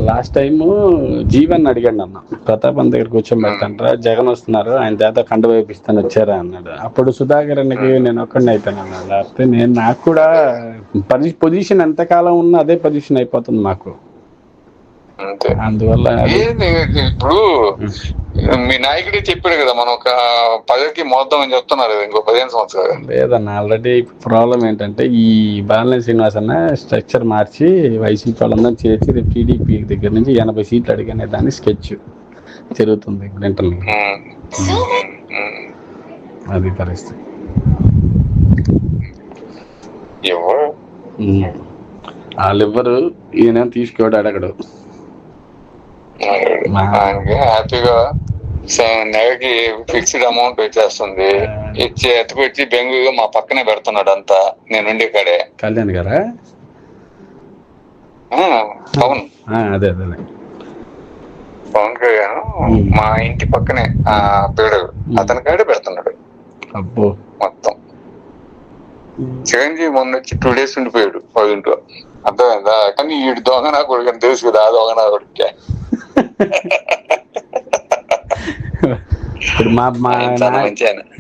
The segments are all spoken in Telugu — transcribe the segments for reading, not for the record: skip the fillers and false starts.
లాస్ట్ టైం జీవన్ అడిగాడు అన్న, ప్రతాపం దగ్గర కూర్చోబెడతాంటారా, జగన్ వస్తున్నారు ఆయన చేత కండు వైపిస్తాను వచ్చారా అన్నాడు. అప్పుడు సుధాకర్ అన్నకి నేను ఒక్కడిని అయిపోయాను అన్న, లేకపోతే నాకు కూడా పొజిషన్ ఎంతకాలం ఉన్నా అదే పొజిషన్ అయిపోతుంది మాకు. అందువల్ల ఇప్పుడు మీ నాయకుడే చెప్పాడు కదా, మనం ఒక 10కి మోద్దాం అని చెప్తున్నారు ఇంకో 15 సంవత్సరాలు. లేదన్న, ఆల్రెడీ ప్రాబ్లం ఏంటంటే ఈ బాలినేని శ్రీనివాస్ అన్న స్ట్రక్చర్ మార్చి వైసీపీ వాళ్ళందరూ చేర్చి రేపు టీడీపీ దగ్గర నుంచి 80 సీట్లు అడిగానే దాన్ని స్కెచ్ జరుగుతుంది ఇప్పుడు ఇంటర్నల్. అది పరిస్థితి. వాళ్ళెవ్వరు ఈయన తీసుకోడు, అడగడు. హ్యాపీగా నెలకి ఫిక్స్డ్ అమౌంట్ వచ్చేస్తుంది, ఇచ్చి ఎత్తుకొచ్చి బెంగళూరు మా పక్కనే పెడుతున్నాడు అంతా, నేనుండే కాడే. కళ్యాణ్ గారా? పవన్, అదే అదే పవన్ కళ్యాణ్ మా ఇంటి పక్కనే పేడు అతని కాడే పెడుతున్నాడు. అబ్బో, మొత్తం. చిరంజీవి మొన్న వచ్చి 2 days ఉండిపోయాడు వాళ్ళింట్లో, అర్థమైందా? కానీ ఈ దొంగ నా కొడుకు అని తెలుసు కదా, ఆ దొంగ నా కొడుకే. ఇప్పుడు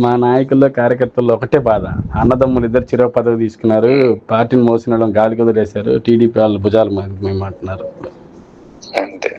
మా నాయకుల్లో కార్యకర్తల్లో ఒకటే బాధ, అన్నదమ్ములు ఇద్దరు చిరో పదవి తీసుకున్నారు, పార్టీని మోసిన వాళ్ళని గాలికి వదిలేశారు, టీడీపీ వాళ్ళు భుజాలు మేము అంటున్నారు అంతే.